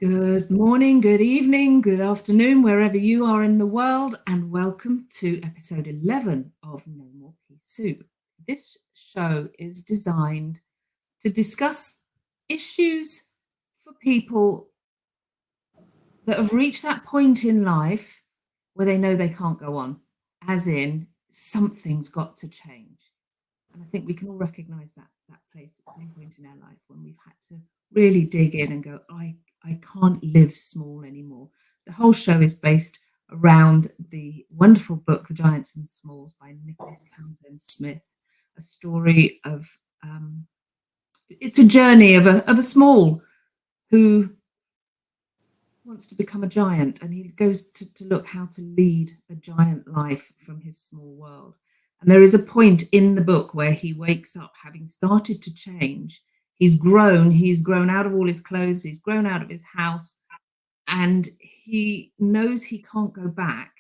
Good morning, good evening, good afternoon, wherever you are in the world, and welcome to episode 11 of No More Peace Soup. This show is designed to discuss issues for people that have reached that point in life where they know they can't go on, as in something's got to change. And I think we can all recognize that place at some point in our life when we've had to really dig in and go, I can't live small anymore. The whole show is based around the wonderful book, The Giants and Smalls by Nicholas Townsend Smith, a story of, it's a journey of a small who wants to become a giant, and he goes to look how to lead a giant life from his small world. And there is a point in the book where he wakes up having started to change. He's grown out of all his clothes, he's grown out of his house, and he knows he can't go back,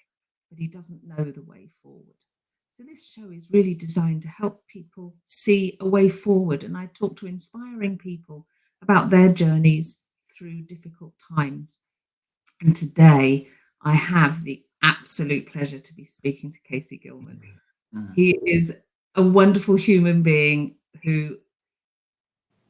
but he doesn't know the way forward. So this show is really designed to help people see a way forward. And I talk to inspiring people about their journeys through difficult times. And today I have the absolute pleasure to be speaking to Casey Gilman. He is a wonderful human being who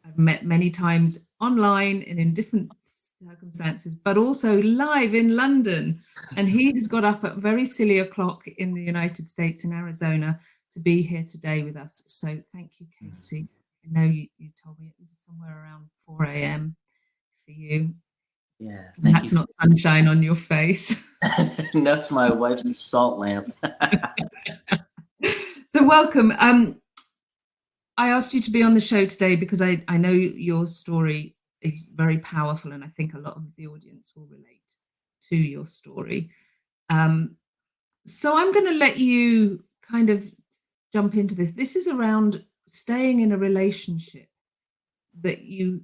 I've met many times online and in different circumstances, but also live in London. And he has got up at very silly o'clock in the United States, in Arizona, to be here today with us. So thank you, Casey. I know you told me it was somewhere around 4 a.m. for you. Yeah, and that's not sunshine on your face. That's my wife's salt lamp. So welcome. I asked you to be on the show today because I know your story is very powerful, and I think a lot of the audience will relate to your story. So I'm going to let you kind of jump into this. This is around staying in a relationship that you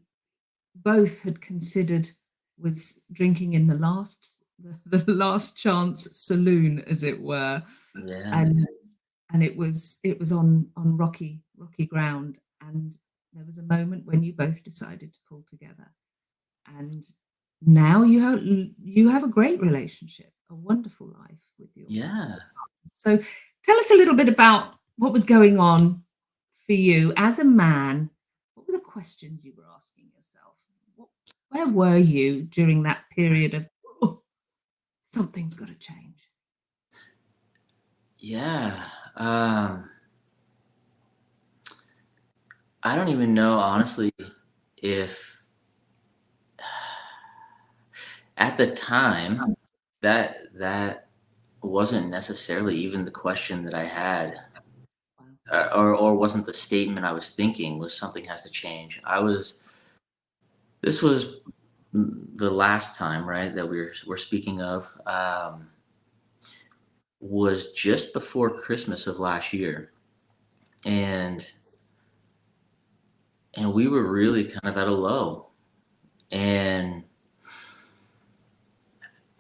both had considered was drinking in the last chance saloon, as it were. Yeah. And it was on rocky ground, and there was a moment when you both decided to pull together, and now you have a great relationship, a wonderful life with your Yeah. So tell us a little bit about what was going on for you as a man. What were the questions you were asking yourself? Where were you during that period of, oh, something's got to change? Yeah. I don't even know, honestly, if at the time that wasn't necessarily even the question that I had, or wasn't the statement I was thinking, was something has to change. This was the last time, right, that we're speaking of, was just before Christmas of last year. And we were really kind of at a low. And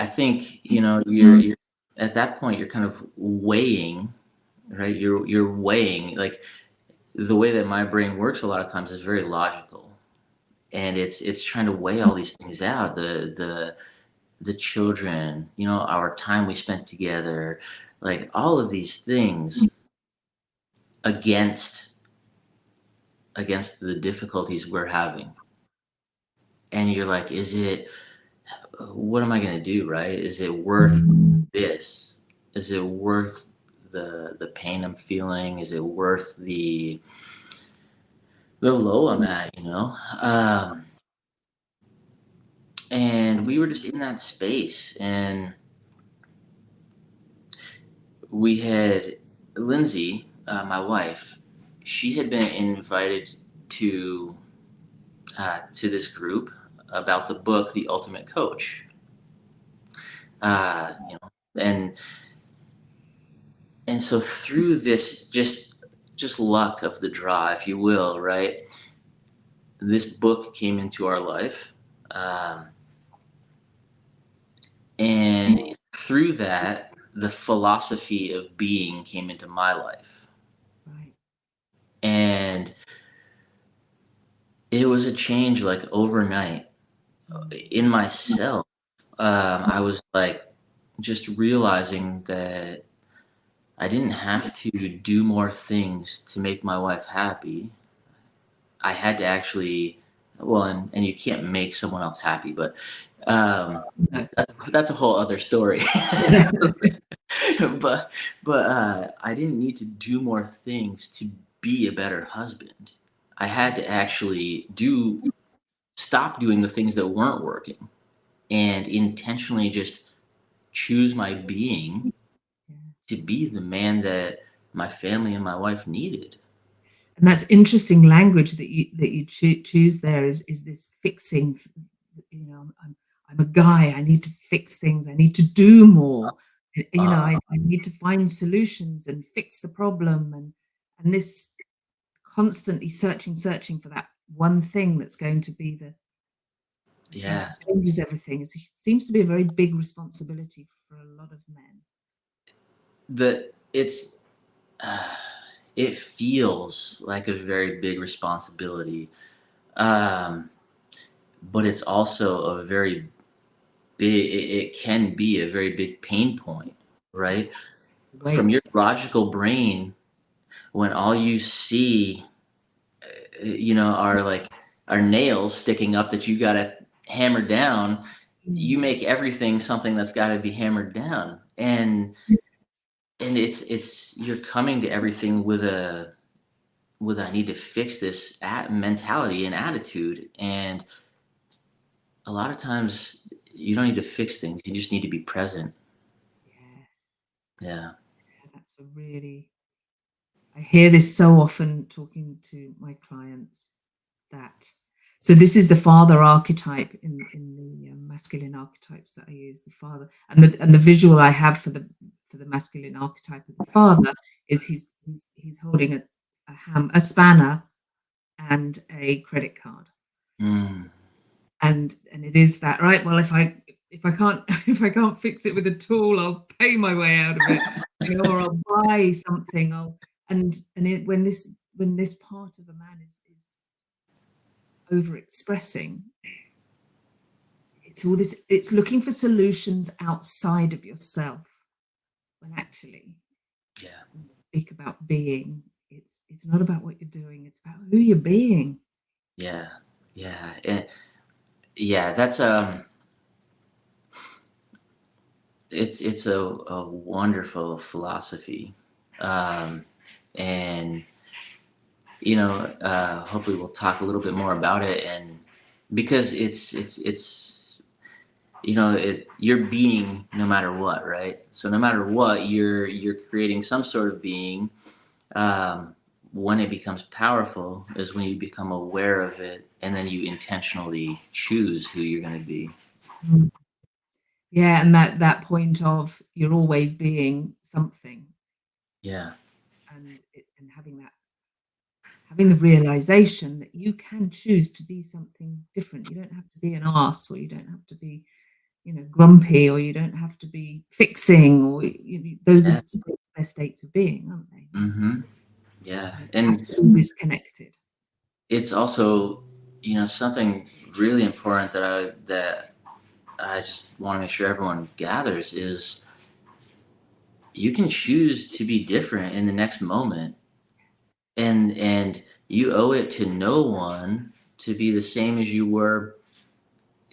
I think, you're at that point, you're kind of weighing, right? You're weighing, like, the way that my brain works a lot of times is very logical. And it's trying to weigh all these things out, the children, our time we spent together, like all of these things against the difficulties we're having. And you're like, what am I going to do? Right? Is it worth this? Is it worth the pain I'm feeling? Is it worth the low I'm at, and we were just in that space, and we had Lindsey, my wife, she had been invited to this group about the book, The Ultimate Coach. And so through this just luck of the draw, if you will, right? This book came into our life. And through that, the philosophy of being came into my life. Right. And it was a change like overnight. in myself, I was like just realizing that I didn't have to do more things to make my wife happy. I had to actually, well, and you can't make someone else happy, but um, No. that's a whole other story. Yeah. but I didn't need to do more things to be a better husband. I had to actually stop doing the things that weren't working and intentionally just choose my being to be the man that my family and my wife needed. And that's interesting language that you choose there is this fixing. You know, I'm a guy. I need to fix things. I need to do more. You know, Uh, I need to find solutions and fix the problem, and this constantly searching for that one thing that's going to be the thing yeah, that changes everything. It seems to be a very big responsibility for a lot of men. the it's uh, it feels like a very big responsibility, um, but it's also a very big. It can be a very big pain point, right? From your Wait. logical brain, when all you see, are like are nails sticking up that you got to hammer down. You Mm. make everything something that's got to be hammered down, and it's you're coming to everything with I need to fix this mentality and attitude, and a lot of times you don't need to fix things. You just need to be present. Yes. Yeah. Yeah, that's a really, I hear this so often talking to my clients that, so this is the father archetype in the masculine archetypes that I use, the father, and the visual I have for the masculine archetype of the father is he's holding a spanner and a credit card, Mm. and it is that, right? Well, if I can't if I can't fix it with a tool, I'll pay my way out of it, you know, or I'll buy something. When this part of a man is over expressing, it's all this, it's looking for solutions outside of yourself, when actually, Yeah. when you speak about being, it's not about what you're doing, it's about who you're being. Yeah. Yeah. Yeah. That's it's a wonderful philosophy, um, and hopefully we'll talk a little bit more about it, and because it's you're being no matter what, right? So no matter what, you're creating some sort of being. um, when it becomes powerful is when you become aware of it and then you intentionally choose who you're going to be. Mm. Yeah, and that point of you're always being something, Yeah. and having the realization that you can choose to be something different. You don't have to be an arse, or you don't have to be, you know, grumpy, or you don't have to be fixing, or those are Yeah. their states of being, aren't they? Mm-hmm. Yeah. You don't have And to be disconnected. it's also, something really important that I just want to make sure everyone gathers is you can choose to be different in the next moment, and you owe it to no one to be the same as you were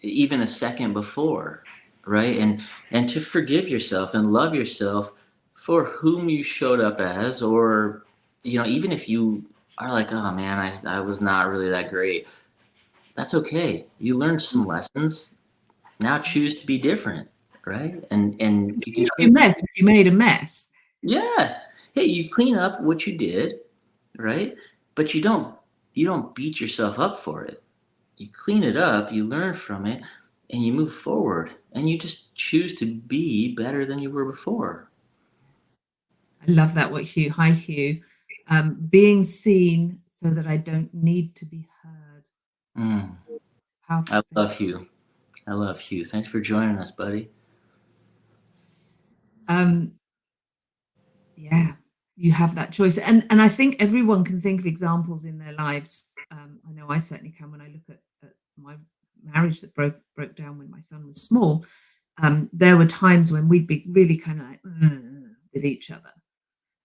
even a second before, right? And to forgive yourself and love yourself for whom you showed up as, or even if you are like, oh man, I was not really that great. That's okay. You learned some lessons. Now choose to be different, right? And you can Clean up your change. mess if you made a mess. Yeah. Hey, you clean up what you did, right? But you don't beat yourself up for it. You clean it up, you learn from it, and you move forward. And you just choose to be better than you were before. I love that. What Hugh? Hi, Hugh. Being seen so that I don't need to be heard. Mm, It's a powerful I statement. love Hugh. I love Hugh. Thanks for joining us, buddy. Um, yeah, you have that choice, and I think everyone can think of examples in their lives. I know I certainly can when I look at my marriage that broke down when my son was small, there were times when we'd be really kind of like with each other,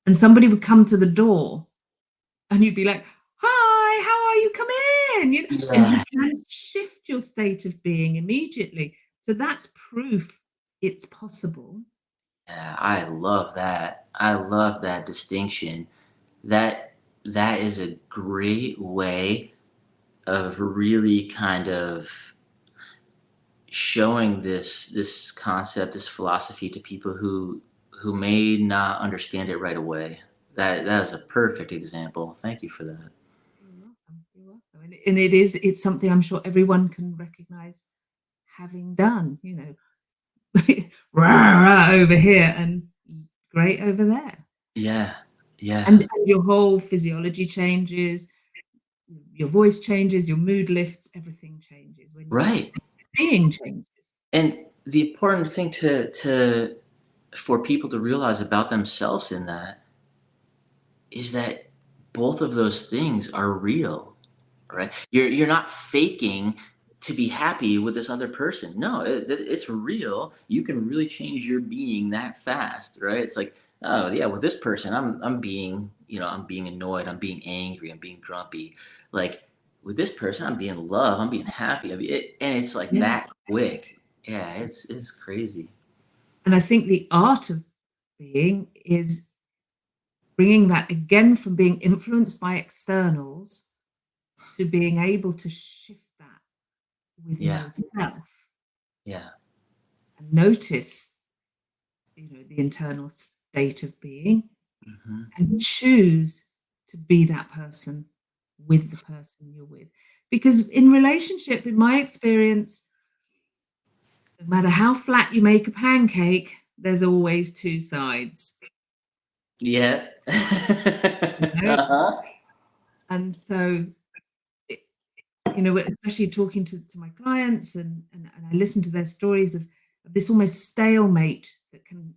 and somebody would come to the door, and you'd be like, "Hi, how are you? Come in," and you Yeah. can shift your state of being immediately. So that's proof it's possible. Yeah, I love that. I love that distinction. That that is a great way of really kind of showing this concept, this philosophy to people who may not understand it right away. That is a perfect example. Thank you for that. You're welcome. You're welcome. And it's something I'm sure everyone can recognize having done, rah, rah over here and great over there. Yeah. And Yeah. your whole physiology changes, your voice changes, your mood lifts, everything changes when your Right. state of being changes. And the important thing to for people to realize about themselves in that is that both of those things are real, right? You're not faking to be happy with this other person. No, it's real. You can really change your being that fast, right? It's like, oh yeah, with this person, I'm being, I'm being annoyed, I'm being angry, I'm being grumpy. Like with this person, I'm being love, I'm being happy. And it's like Yeah. that quick. Yeah, it's crazy. And I think the art of being is bringing that again from being influenced by externals to being able to shift that within Yeah, yourself yeah, and notice, the internal state of being hmm, and choose to be that person with the person you're with. Because in relationship, in my experience, no matter how flat you make a pancake, there's always two sides. yeah. You know? Uh-huh. And so, it, especially talking to my clients and I listen to their stories of this almost stalemate that can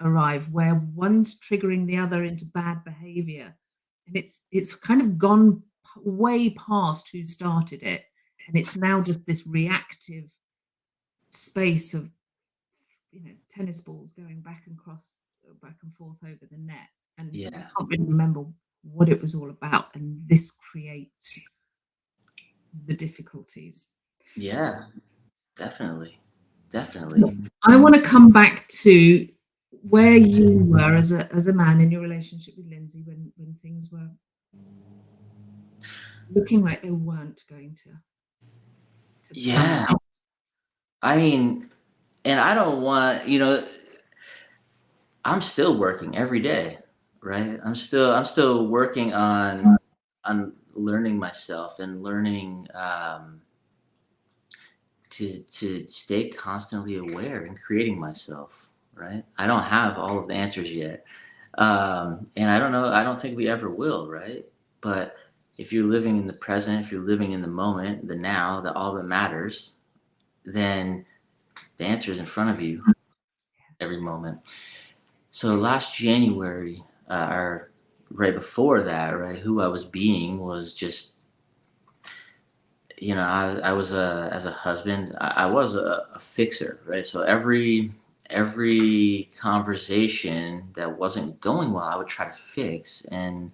arrive where one's triggering the other into bad behavior, and it's kind of gone way past who started it, and it's now just this reactive space of tennis balls going back and forth over the net, and you Yeah, can't really remember what it was all about, and this creates the difficulties. yeah, definitely, So definitely. I want to come back to where you were as a man in your relationship with Lindsay when things were looking like they weren't going to pan Yeah, out. I mean, and I don't want, I'm still working every day, right? I'm still working on learning myself and learning to stay constantly aware and creating myself, right? I don't have all of the answers yet. And I don't know, I don't think we ever will, right? But if you're living in the present, if you're living in the moment, the now, the all that matters, then the answer is in front of you every moment. So last January, or right before that, right, who I was being was just, I was as a husband, I was a fixer, right? So every conversation that wasn't going well, I would try to fix. And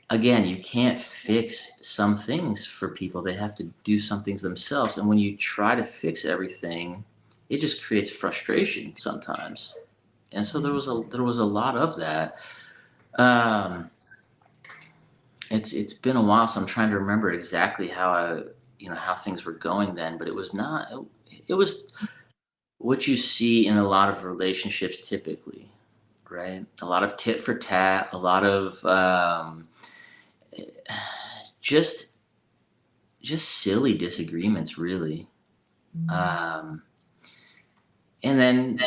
again, you can't fix some things for people. They have to do some things themselves. And when you try to fix everything, it just creates frustration sometimes. And so Yeah. there was a lot of that. Um, it's been a while, so I'm trying to remember exactly how things were going then, but it was not. It was what you see in a lot of relationships typically, right? A lot of tit for tat, a lot of just silly disagreements, really. Mm. Um, and then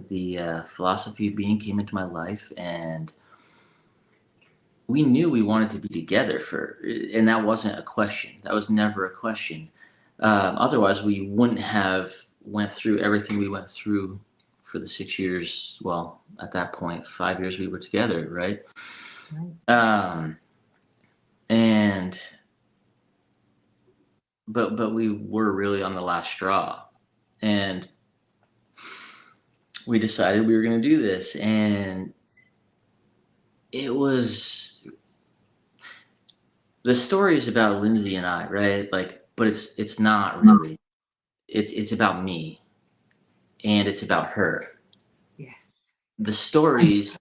the philosophy of being came into my life, and we knew we wanted to be together and that wasn't a question. That was never a question. Otherwise, we wouldn't have went through everything we went through for the 6 years. Well, at that point, 5 years we were together, right? Right. Um, and but we were really on the last straw, and we decided we were going to do this, and it was the story is about Lindsey and I, right? Like, but it's not really. It's about me, and it's about her. Yes. The stories,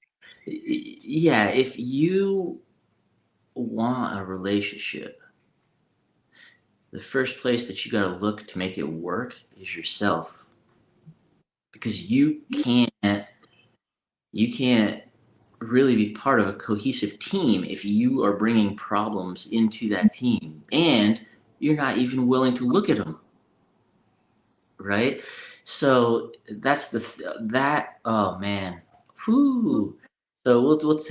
yeah. If you want a relationship, the first place that you got to look to make it work is yourself, because you can't really be part of a cohesive team if you are bringing problems into that team and you're not even willing to look at them, right? So that's that. Oh man, whew. So what's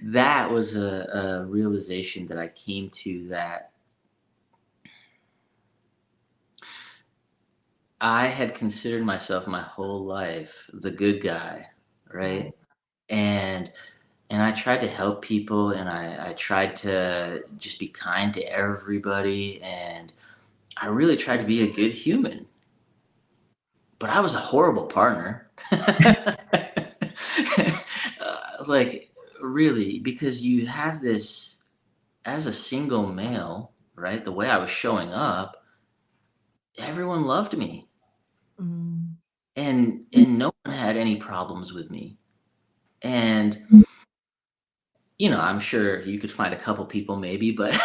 that was a realization that I came to, that I had considered myself my whole life the good guy, right? And I tried to help people, and I tried to just be kind to everybody, and I really tried to be a good human. But I was a horrible partner. Like, really, because you have this, as a single male, right? The way I was showing up, everyone loved me, Mm. and no one had any problems with me. And I'm sure you could find a couple people maybe, but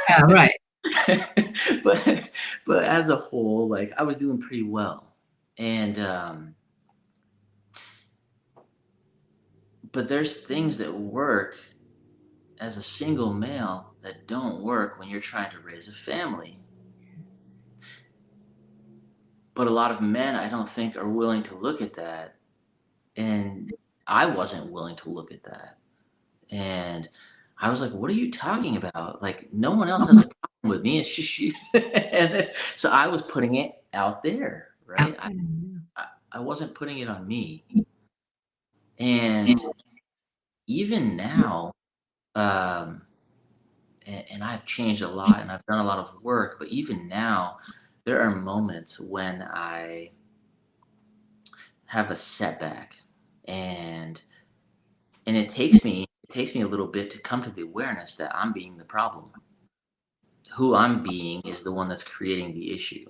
Yeah, right. but as a whole, like, I was doing pretty well. And but there's things that work as a single male that don't work when you're trying to raise a family. But a lot of men, I don't think, are willing to look at that. And I wasn't willing to look at that. And I was like, what are you talking about? Like, no one else has a problem with me. It's just you. And so I was putting it out there, Out right? there. I wasn't putting it on me. And even now, um, and I've changed a lot and I've done a lot of work, but even now, there are moments when I have a setback, and it takes me a little bit to come to the awareness that I'm being the problem. Who I'm being is the one that's creating the issue.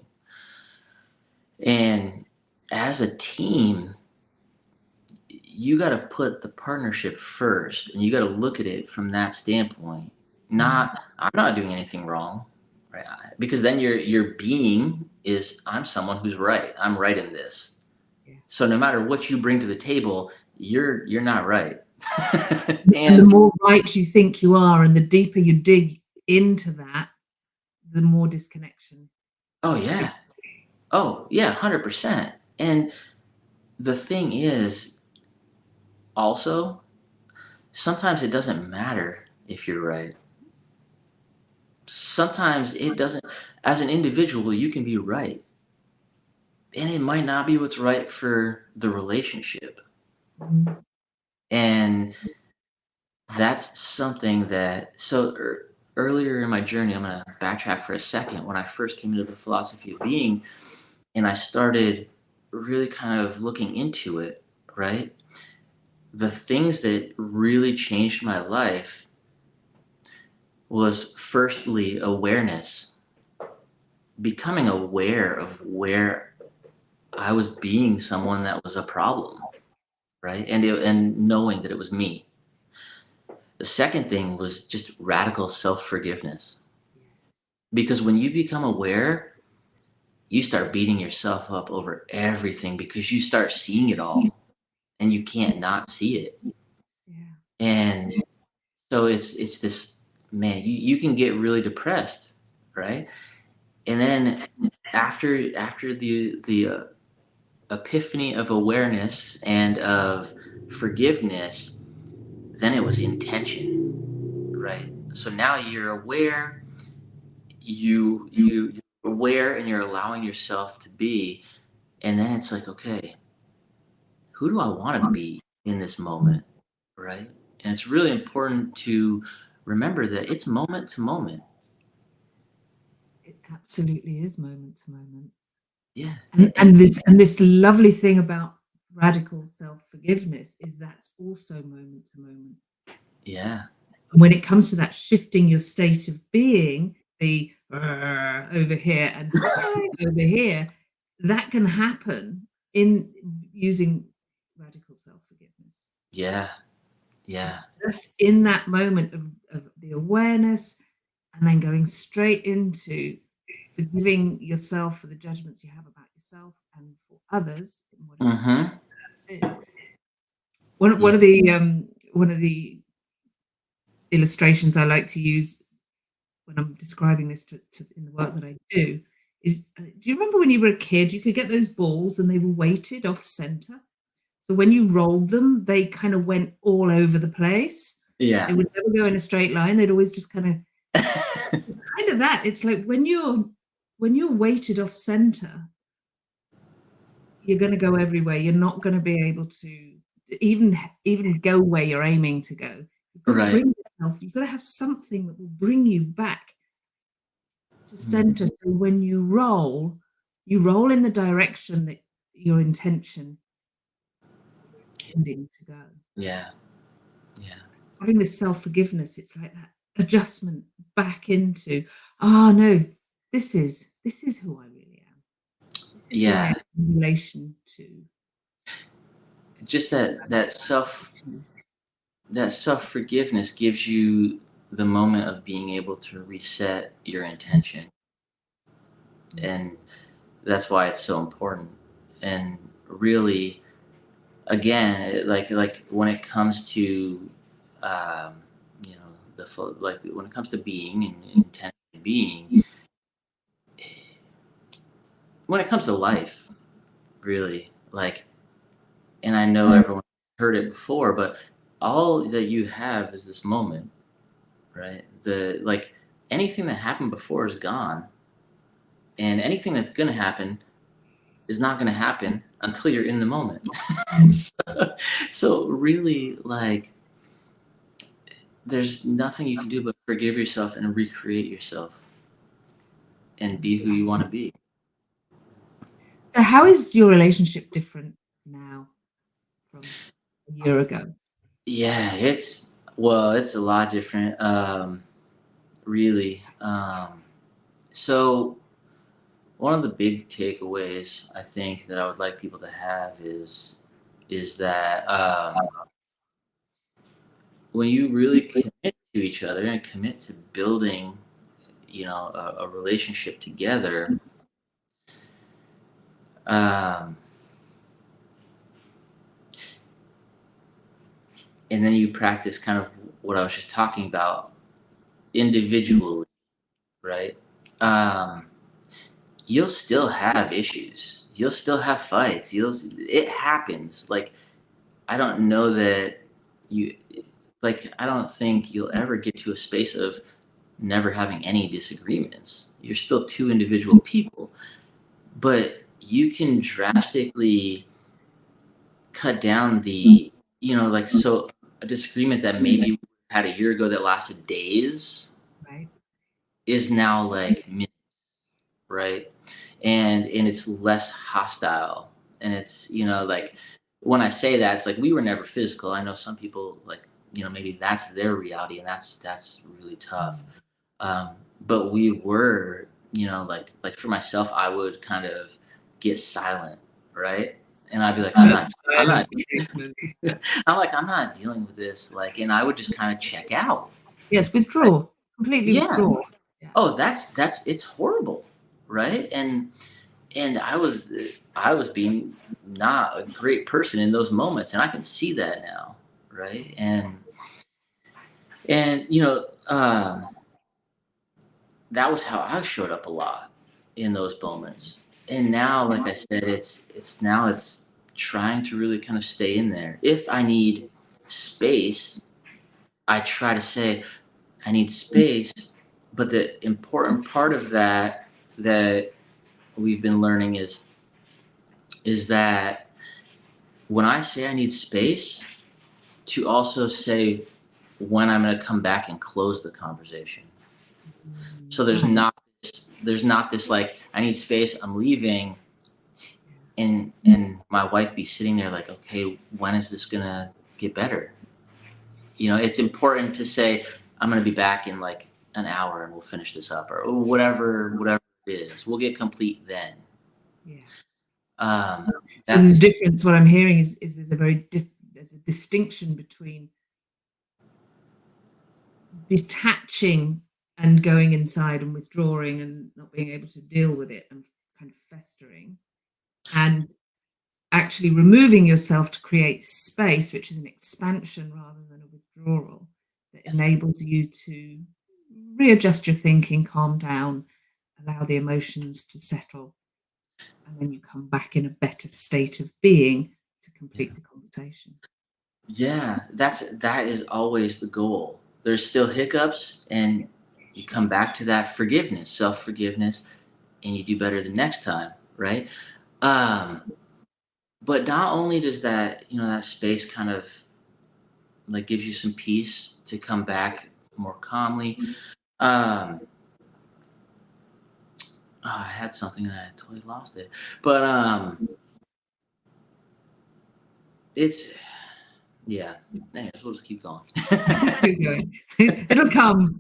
And as a team, you got to put the partnership first, and you got to look at it from that standpoint. Not, I'm not doing anything wrong, right? Because then your being is, I'm someone who's right. I'm right in this. Yeah. So no matter what you bring to the table, you're not right. And the And more right you think you are, and the deeper you dig into that, the more disconnection. oh yeah, oh yeah, 100%. And the thing is, also, sometimes it doesn't matter if you're right. Sometimes it doesn't. As an individual, you can be right, and it might not be what's right for the relationship. Mm. And that's something that, so earlier in my journey, I'm going to backtrack for a second. When I first came into the philosophy of being, and I started really kind of looking into it, right? The things that really changed my life was, firstly, awareness, becoming aware of where I was being someone that was a problem, right? And knowing that it was me. The second thing was just radical self-forgiveness. Yes. Because when you become aware, you start beating yourself up over everything because you start seeing it all and you can't not see it. Yeah. And so it's this, man, you can get really depressed, right? And then after the epiphany of awareness and of forgiveness, then it was intention, right? So now you're aware, you're aware, and you're allowing yourself to be, and then it's like, okay, who do I want to be in this moment, right? And it's really important to remember that it's moment to moment. It absolutely is moment to moment. Yeah. And this lovely thing about radical self-forgiveness is that's also moment to moment. Yeah. And when it comes to that shifting your state of being, the over here and hi over here, that can happen in using radical self-forgiveness. Yeah. Just Yeah. just in that moment of the awareness and then going straight into forgiving yourself for the judgments you have about yourself and for others in whatever Mm-hmm. circumstance is. One Yeah. one of the one of the illustrations I like to use when I'm describing this to in the work that I do is, do you remember when you were a kid, you could get those balls and they were weighted off center? So when you rolled them, they kind of went all over the place. They Yeah. would never go in a straight line. They'd always just kind of that. It's like when you're weighted off center, you're going to go everywhere. You're not going to be able to even go where you're aiming to go. You've got to Right. bring yourself. You've got to have something that will bring you back to center. So when you roll in the direction that your intention intending to go. Yeah. Yeah. Having this self-forgiveness, it's like that adjustment back into, oh no, this is who I really am. This is who I am Yeah. in relation to Just actions. that self-forgiveness gives you the moment of being able to reset your intention. Mm. And that's why it's so important. And really, again, like when it comes to um, like when it comes to being and intention being, when it comes to life, really, like, and I know everyone heard it before, but all that you have is this moment, right? The like anything that happened before is gone, and anything that's gonna happen is not gonna happen until you're in the moment. Mm. So really, like, there's nothing you can do but forgive yourself and recreate yourself and be who you want to be. So how is your relationship different now from a year ago? Yeah, it's a lot different. Really. So one of the big takeaways I think that I would like people to have is that when you really commit to each other and commit to building, a relationship together, um, and then you practice kind of what I was just talking about individually, right? Um, you'll still have issues. You'll still have fights. It happens. Like, I don't know that you I don't think you'll ever get to a space of never having any disagreements. You're still two individual people, but you can drastically cut down so a disagreement that maybe we had a year ago that lasted days Right? is now like minutes, right? And it's less hostile. And it's, like when I say that, it's like we were never physical. I know some people like, maybe that's their reality and that's really tough. Mm. But we were, like for myself, I would kind of get silent, right? And I'd be like, I'm Silent not, treatment. I'm not dealing with this. Like, and I would just kind of check out. Yes, Right? withdraw. Completely Yeah. withdraw. Yeah. Oh, it's horrible, right? And I was being not a great person in those moments, and I can see that now, right? And that was how I showed up a lot in those moments. And now, like I said, it's trying to really kind of stay in there. If I need space, I try to say I need space, but the important part of that we've been learning is that when I say I need space, to also say when I'm going to come back and close the conversation. So there's not Nice. there's not this like, I need space, I'm leaving, and my wife be sitting there like, okay, when is this gonna get better? You know, it's important to say, I'm gonna be back in like an hour and we'll finish this up, or whatever it is. We'll get complete then. Yeah. So there's That's a difference. What I'm hearing is there's a distinction between detaching and going inside and withdrawing and not being able to deal with it and kind of festering, and actually removing yourself to create space, which is an expansion rather than a withdrawal, that enables you to readjust your thinking, calm down, allow the emotions to settle, and then you come back in a better state of being to complete the conversation. Yeah, that is always the goal. There's still hiccups, and you come back to that forgiveness, self-forgiveness, and you do better the next time, right? Um, but not only does that, that space kind of like gives you some peace to come back more calmly. Um, I had something and I totally lost it. But it's yeah. Anyways, we'll just keep going. Let's keep going. It'll come.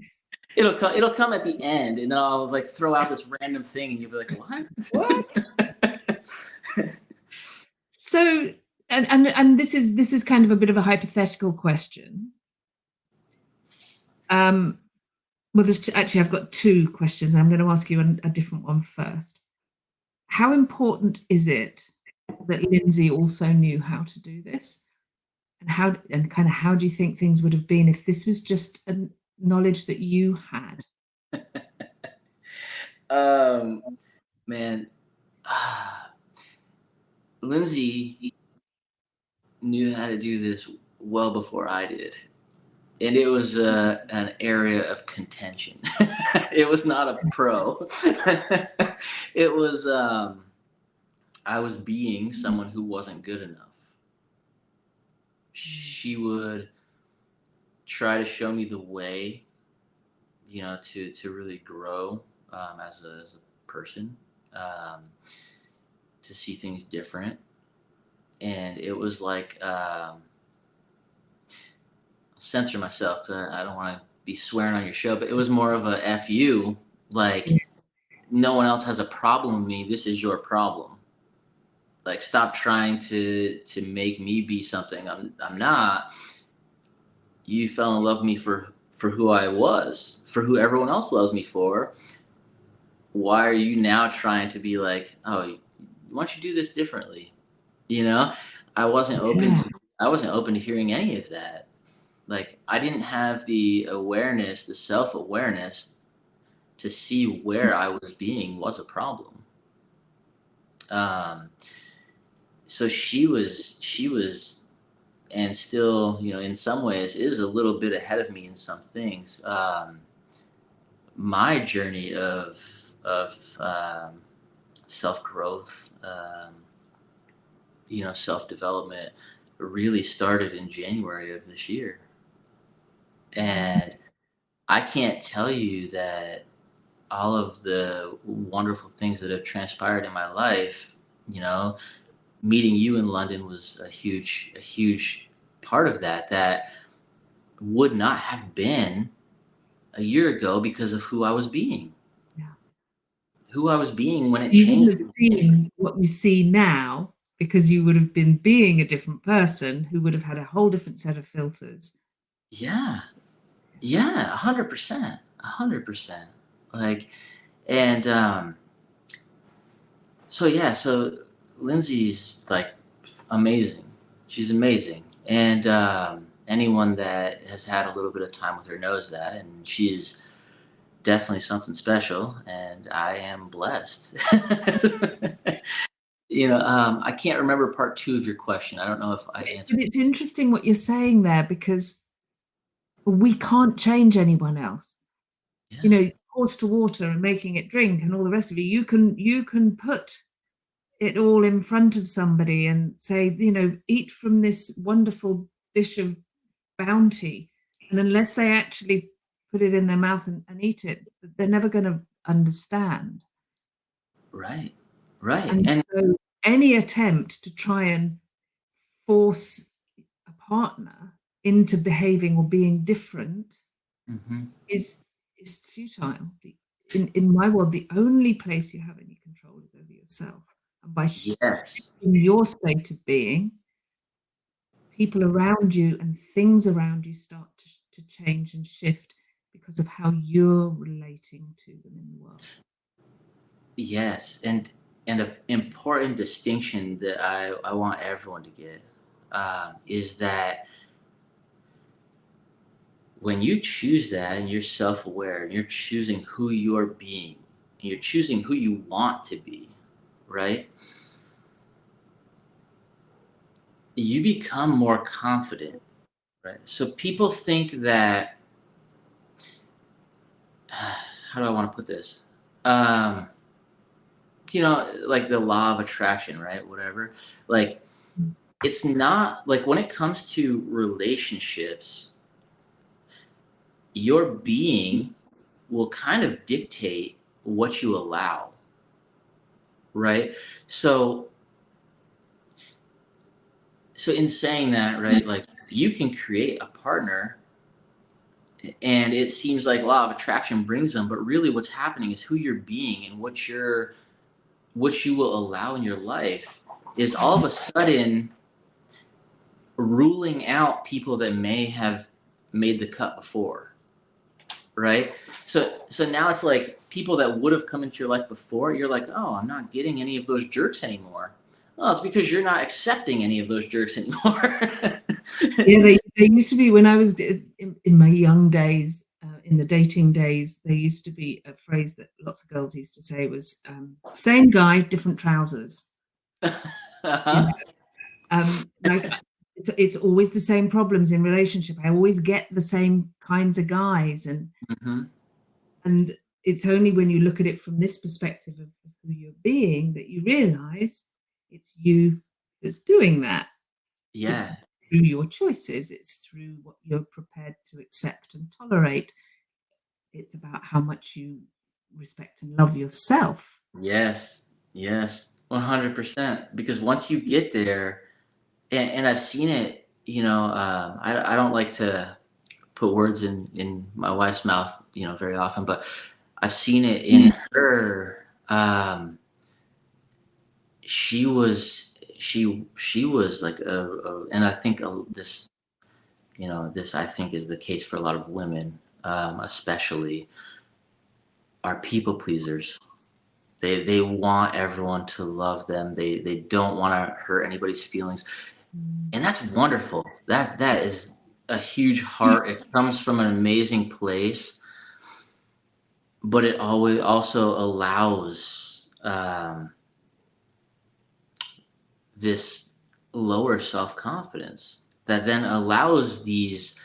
It'll come at the end, and then I'll like throw out this random thing, and you'll be like, "What? What?" So, and this is kind of a bit of a hypothetical question. Well, actually, I've got two questions. I'm going to ask you a different one first. How important is it that Lindsey also knew how to do this? And how do you think things would have been if this was just a knowledge that you had? Man, Lindsey knew how to do this well before I did. And it was an area of contention. It was not a pro. It was, I was being someone who wasn't good enough. She would try to show me the way, to really grow as a person, to see things different. And it was like, censor myself because I don't want to be swearing on your show, but it was more of a F you, like, no one else has a problem with me. This is your problem. Like, stop trying to make me be something I'm not. You fell in love with me for who I was, for who everyone else loves me for. Why are you now trying to be like, oh, why don't you do this differently? You know, I wasn't open to hearing any of that. Like, I didn't have the awareness, the self-awareness to see where I was being was a problem. So she was, and still, in some ways is a little bit ahead of me in some things. My journey of self-growth, self-development really started in January of this year. And I can't tell you that all of the wonderful things that have transpired in my life, meeting you in London was a huge part of that would not have been a year ago because of who I was being. Yeah. Who I was being when it You wouldn't changed. have seen what you see now because you would have been being a different person who would have had a whole different set of filters. Yeah. Yeah, 100%. 100%. Like, and so Lindsey's like amazing. She's amazing. And anyone that has had a little bit of time with her knows that. And she's definitely something special. And I am blessed. I can't remember part 2 of your question. I don't know if I answered. But it's interesting what you're saying there because we can't change anyone else. Yeah. Horse to water and making it drink and all the rest of it. You can put it all in front of somebody and say, eat from this wonderful dish of bounty. And unless they actually put it in their mouth and eat it, they're never going to understand. Right. Right. And And so any attempt to try and force a partner into behaving or being different mhm. is is futile. In my world, the only place you have any control is over yourself. And by Yes. shifting your state of being, people around you and things around you start to change and shift because of how you're relating to them in the world. Yes. And an important distinction that I want everyone to get is that when you choose that and you're self-aware and you're choosing who you're being and you're choosing who you want to be, right? You become more confident, right? So people think that how do I want to put this? Um, like the law of attraction, right? Whatever. Like it's not like when it comes to relationships, your being will kind of dictate what you allow, right? So so in saying that, right, like you can create a partner and it seems like law of attraction brings them, but really what's happening is who you're being and what you will allow in your life is all of a sudden ruling out people that may have made the cut before, right? So now it's like people that would have come into your life before, you're like, oh, I'm not getting any of those jerks anymore. Oh, it's because you're not accepting any of those jerks anymore. Yeah, they used to be when I was in my young days, in the dating days, there used to be a phrase that lots of girls used to say was same guy, different trousers. You know, Uh-huh. like it's always the same problems in relationship. I always get the same kinds of guys, Hmm. and it's only when you look at it from this perspective of who you're being that you realize it's you that's doing that. It's Yeah. through your choices, it's through what you're prepared to accept and tolerate. It's about how much you respect and love yourself. Yes. Yes. 100%. Because once you get there, and I've seen it, I don't like to put words in my wife's mouth, very often, but I've seen it in her. She was like and I think this I think is the case for a lot of women, especially, are people pleasers. They want everyone to love them. They don't want to hurt anybody's feelings, Mm. and that's wonderful. That is a huge heart. It comes from an amazing place, but it always also allows this lower self confidence that then allows these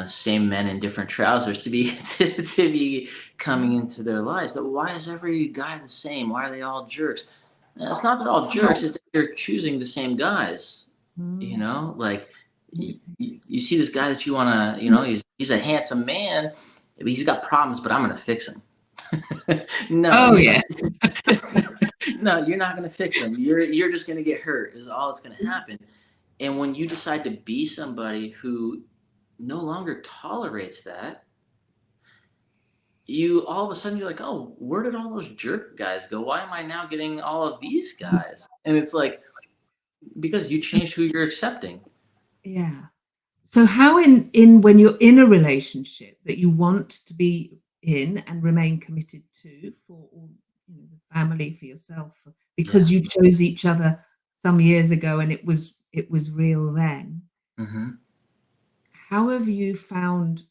same men in different trousers to be to be coming into their lives. That why is every guy the same? Why are they all jerks? It's not that all jerks. It's that they're choosing the same guys. Mm, Like absolutely. you see this guy that you want to. He's a handsome man. He's got problems, but I'm gonna fix him. No, Oh, you're not. yes. No, you're not gonna fix him. You're just gonna get hurt. Is all that's gonna happen. And when you decide to be somebody who no longer tolerates that, you all of a sudden you're like, oh, where did all those jerk guys go? Why am I now getting all of these guys? And it's like because you changed who you're accepting. Yeah. So how in when you're in a relationship that you want to be in and remain committed to for all, the family, for yourself, Yeah. because you chose each other some years ago and it was real then. Hmm. How have you found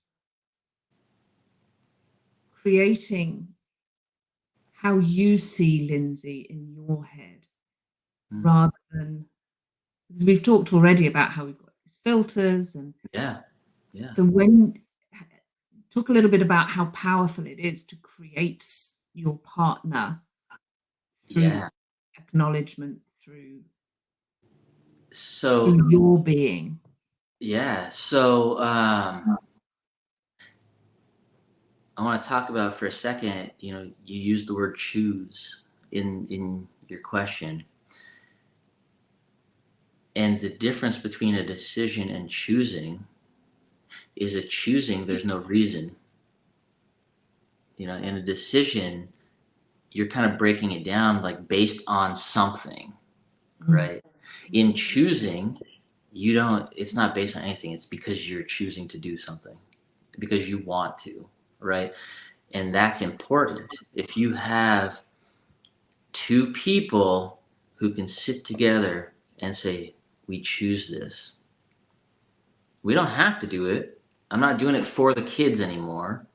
creating how you see Lindsay in your head rather than, because we've talked already about how we've got these filters, and Yeah. Yeah. so when talk a little bit about how powerful it is to create your partner through Yeah. acknowledgement, through So your being. yeah. So I want to talk about for a second, you used the word choose in your question. And the difference between a decision and choosing is a choosing, there's no reason. In a decision, you're kind of breaking it down like based on something, right? In choosing, it's not based on anything. It's because you're choosing to do something, because you want to, right? And that's important. If you have two people who can sit together and say, we choose this. We don't have to do it. I'm not doing it for the kids anymore.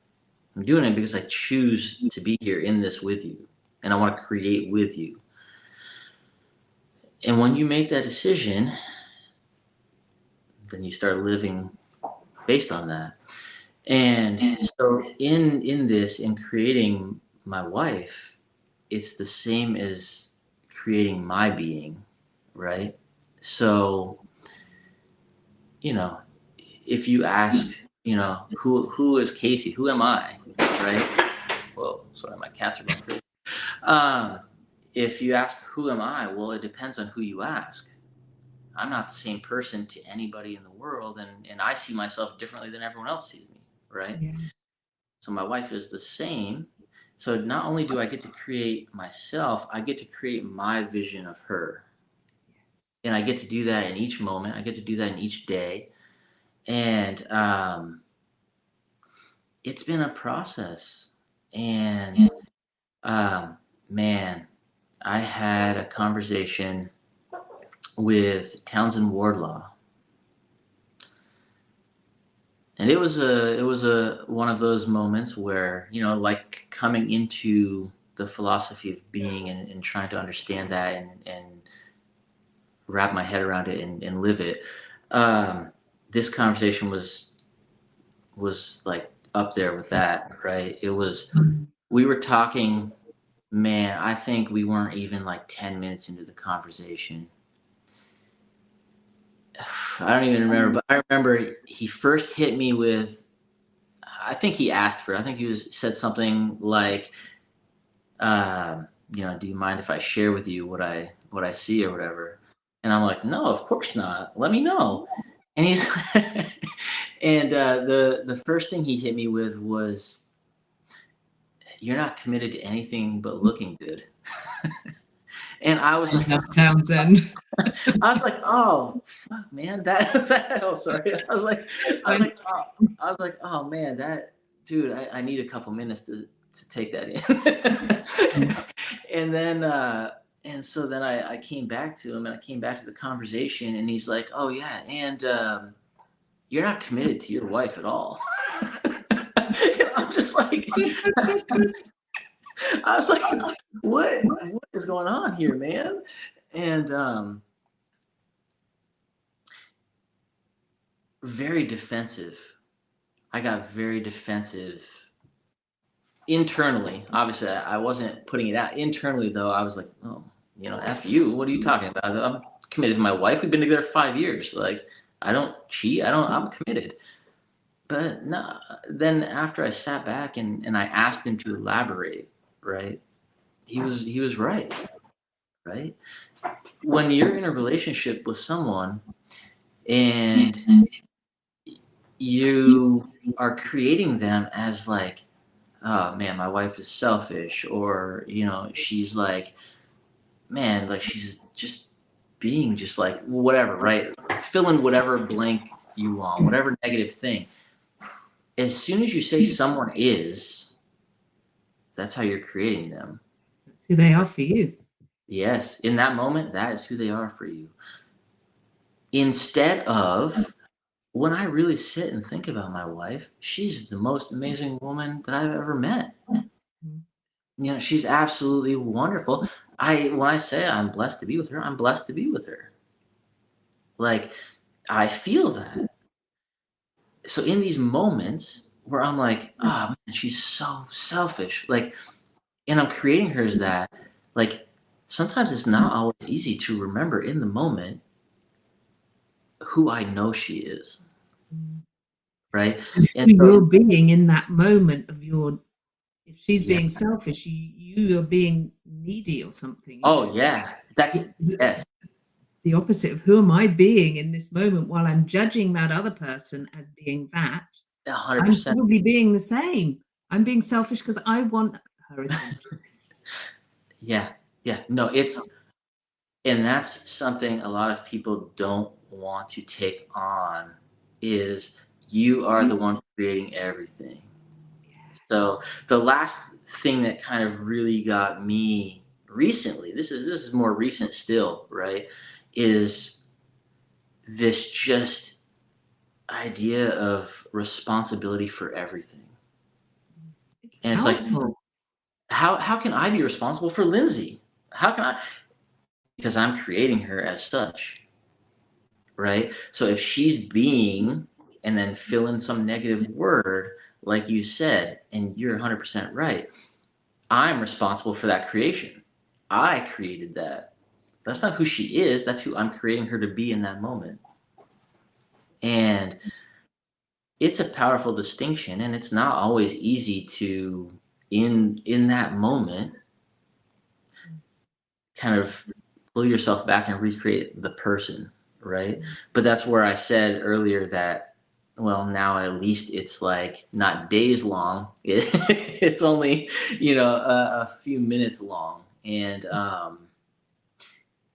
I'm doing it because I choose to be here in this with you, and I want to create with you. And when you make that decision, then you start living based on that. And so in creating my wife, it's the same as creating my being, right? So, if you ask, who is Casey? Who am I? Right? Whoa, sorry, my cats are going crazy. If you ask who am I, well, it depends on who you ask. I'm not the same person to anybody in the world, and I see myself differently than everyone else sees me, right? Yeah. So my wife is the same. So not only do I get to create myself, I get to create my vision of her. Yes. And I get to do that in each moment. I get to do that in each day. And it's been a process. And man, I had a conversation with Townsend Wardlaw. And it was a one of those moments where, like coming into the philosophy of being and trying to understand that and wrap my head around it and live it. This conversation was like up there with that, right? It was, we were talking, man, I think we weren't even like 10 minutes into the conversation. I don't even remember, but I remember he first hit me with, I think he asked for it. I think he said something like, do you mind if I share with you what I see or whatever? And I'm like, no, of course not. Let me know. And he's and the first thing he hit me with was, you're not committed to anything but looking good. And I was like, Townsend. I was like, oh fuck, man, oh sorry. I was like, oh man, that dude, I need a couple minutes to take that in. And then and so then I came back to him and I came back to the conversation and he's like, oh yeah, and you're not committed to your wife at all. And I'm just like, I was like, what is going on here, man? And very defensive. I got very defensive internally. Obviously, I wasn't putting it out. Internally, though, I was like, oh, F you. What are you talking about? I'm committed to my wife. We've been together 5 years. Like, I don't cheat. I'm committed. But no, then after I sat back and I asked him to elaborate, right? He was right, right? When you're in a relationship with someone and you are creating them as like, oh man, my wife is selfish, or she's like, man, like she's just being just like whatever, right? Fill in whatever blank you want, whatever negative thing. As soon as you say someone is, that's how you're creating them. That's who they are for you. Yes, in that moment, that is who they are for you. Instead of, when I really sit and think about my wife, she's the most amazing woman that I've ever met. She's absolutely wonderful. When I say I'm blessed to be with her, I'm blessed to be with her. Like, I feel that. So in these moments where I'm like, oh man, she's so selfish. Like, and I'm creating her as that. Like, sometimes it's not always easy to remember in the moment who I know she is. right? And And who so, you're being in that moment of your, if she's yeah. being selfish, you are being needy or something, you know. Oh, yeah. That's yes, The opposite of who am I being in this moment while I'm judging that other person as being that, I'm 100%. probably being the same. I'm being selfish because I want her attention. Yeah, yeah. No, it's and that's something a lot of people don't want to take on is you are the one creating everything. Yes. So the last thing that kind of really got me recently, this is more recent still, right? Is this just idea of responsibility for everything. It's And it's like, powerful. how can I be responsible for Lindsay? How can I? Because I'm creating her as such, right? So if she's being and then fill in some negative word, like you said, and you're 100% right, I'm responsible for that creation. I created that. That's not who she is. That's who I'm creating her to be in that moment. And it's a powerful distinction, and it's not always easy to in that moment kind of pull yourself back and recreate the person, right? But that's where I said earlier that, well, now at least it's like not days long. It's only, a few minutes long. And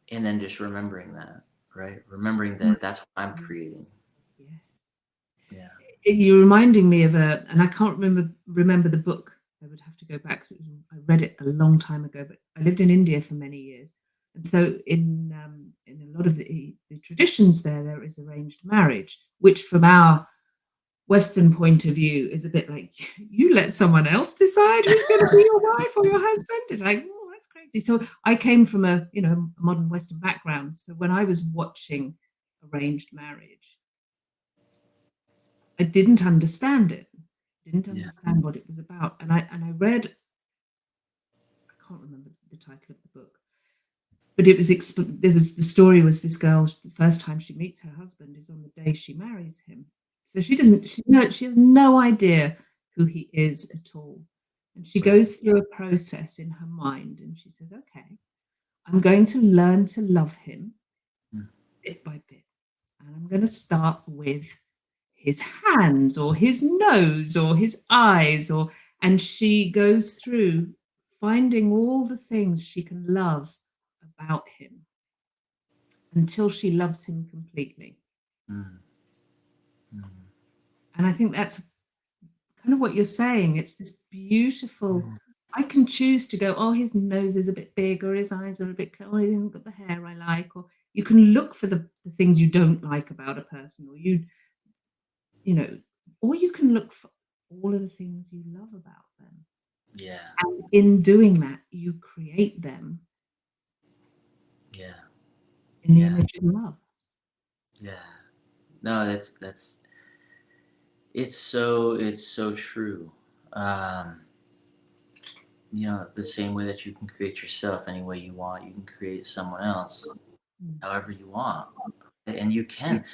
then just remembering that, right? Remembering that that's what I'm creating. Yes. Yeah. You're reminding me of and I can't remember the book. I would have to go back. I read it a long time ago, but I lived in India for many years, and so in a lot of the traditions there is arranged marriage, which from our Western point of view is a bit like you let someone else decide who's going to be your wife or your husband. It's like, oh, that's crazy. So I came from a modern Western background. So when I was watching arranged marriage, I didn't understand it. Didn't Yeah. understand what it was about. And I read, I can't remember the title of the book, but there was the story was this girl, the first time she meets her husband is on the day she marries him. So she has no idea who he is at all. And she Right. goes through a process in her mind and she says, okay, I'm going to learn to love him Mm. bit by bit. And I'm going to start with his hands or his nose or his eyes, and she goes through finding all the things she can love about him until she loves him completely. Mm. Mm. And I think that's kind of what you're saying. It's this beautiful, Mm. I can choose to go, oh, his nose is a bit big, or his eyes are a bit, oh, he hasn't got the hair I like, or you can look for the things you don't like about a person, or you know, or you can look for all of the things you love about them. Yeah. And in doing that, you create them Yeah. in the Yeah. image of love. Yeah. No, that's it's so true. Um, the same way that you can create yourself any way you want, you can create someone else Mm. however you want, and you Yeah. can.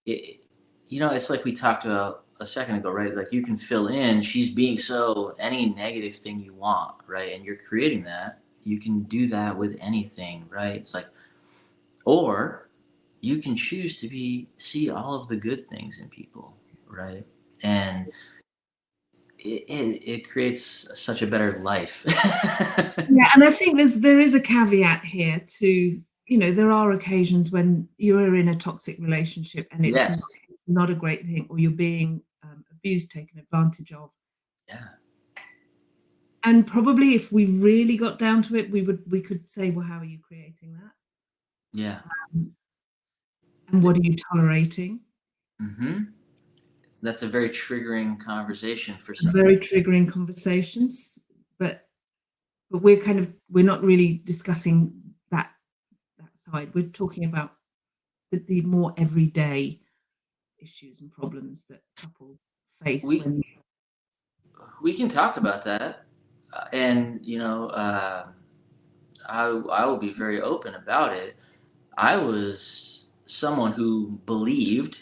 It, it's like we talked about a second ago, right? Like you can fill in. She's being so any negative thing you want, right? And you're creating that. You can do that with anything, right? It's like, or you can choose to see all of the good things in people, right? And it creates such a better life. Yeah, and I think there is a caveat here to, there are occasions when you're in a toxic relationship and Yes. it's not a great thing, or you're being abused, taken advantage of. Yeah. And probably if we really got down to it, we could say, well, how are you creating that? Yeah. Um, and what are you tolerating? Hmm. That's a very triggering conversation for some Very people. triggering conversations, but we're not really discussing that side. We're talking about the more everyday issues and problems that couples face We when we can talk about that, and I will be very open about it. I was someone who believed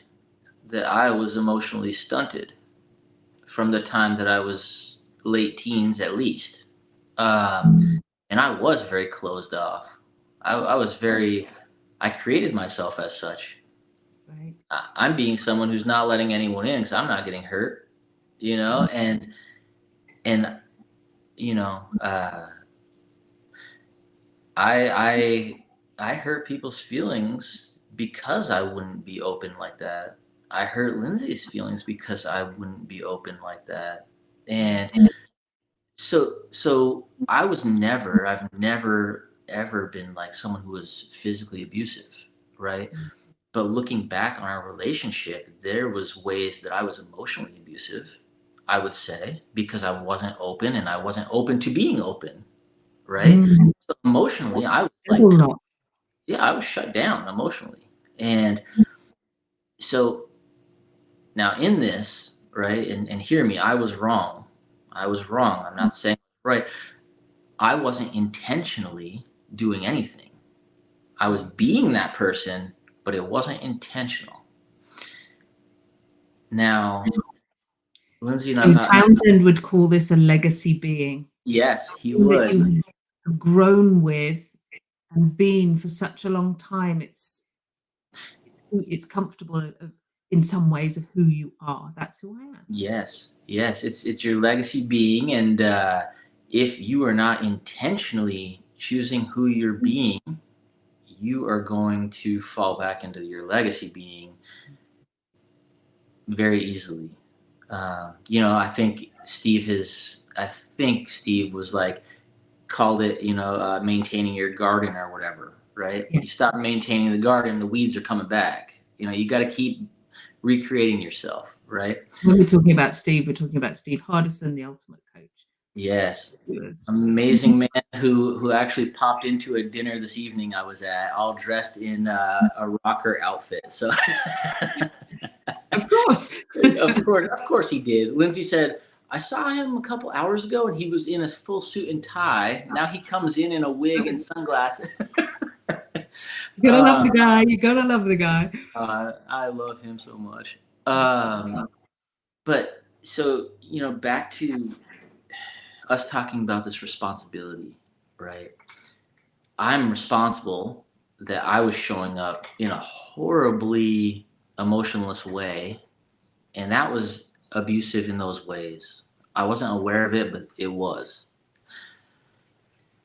that I was emotionally stunted from the time that I was late teens, at least. And I was very closed off. I was very, I created myself as such. Right. I'm being someone who's not letting anyone in because I'm not getting hurt, and you know, I hurt people's feelings because I wouldn't be open like that. I hurt Lindsay's feelings because I wouldn't be open like that. And so I've never ever been like someone who was physically abusive, right? But looking back on our relationship, there was ways that I was emotionally abusive, I would say, because I wasn't open and I wasn't open to being open, right? Mm. So emotionally, I was like, Double lot. yeah, I was shut down emotionally. And so now in this, right, and hear me, I was wrong. I was wrong. I'm not saying right. I wasn't intentionally doing anything. I was being that person, but it wasn't intentional. Now, Lindsay and So I've had, Townsend would call this a legacy being. yes, he Something that would. you have grown with and been for such a long time. It's comfortable of in some ways of who you are. That's who I am. Yes, yes, it's your legacy being, and if you are not intentionally choosing who you're being, you are going to fall back into your legacy being very easily. I think Steve was like, called it, maintaining your garden or whatever, right? Yeah. You stop maintaining the garden, the weeds are coming back. You got to keep recreating yourself, right? When we're talking about Steve, we're talking about Steve Hardison, the ultimate coach. Yes. He was Amazing man who actually popped into a dinner this evening I was at, all dressed in a rocker outfit. So of course. of course he did. Lindsay said, I saw him a couple hours ago and he was in a full suit and tie. Now he comes in a wig and sunglasses. You gotta love the guy. You gotta love the guy. I love him so much. But so, back to us talking about this responsibility, right? I'm responsible that I was showing up in a horribly emotionless way, and that was abusive in those ways. I wasn't aware of it, but it was.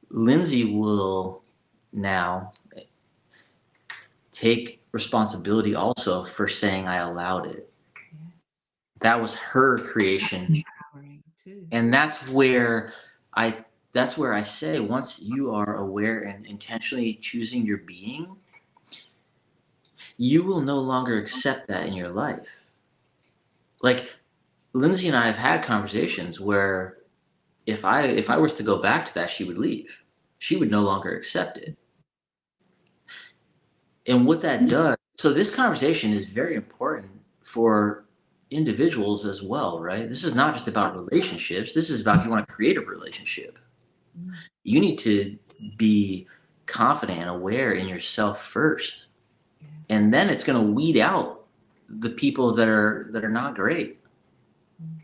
Lindsay will now take responsibility also for saying I allowed it. Yes. That was her creation. That's empowering too. And that's where I say, once you are aware and intentionally choosing your being, you will no longer accept that in your life. Like Lindsay and I have had conversations where if I was to go back to that, she would leave. She would no longer accept it. And what that does, so this conversation is very important for individuals as well, right? This is not just about relationships. This is about if you want to create a relationship. You need to be confident and aware in yourself first. And then it's going to weed out the people that are not great. And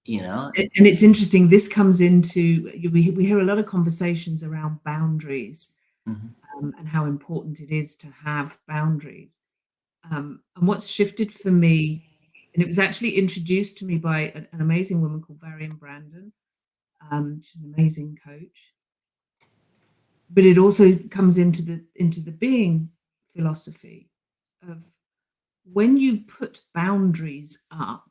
it's interesting, this comes into, we hear a lot of conversations around boundaries. And how important it is to have boundaries. And what's shifted for me, and it was actually introduced to me by an amazing woman called Varian Brandon. She's an amazing coach. But it also comes into the being philosophy of when you put boundaries up,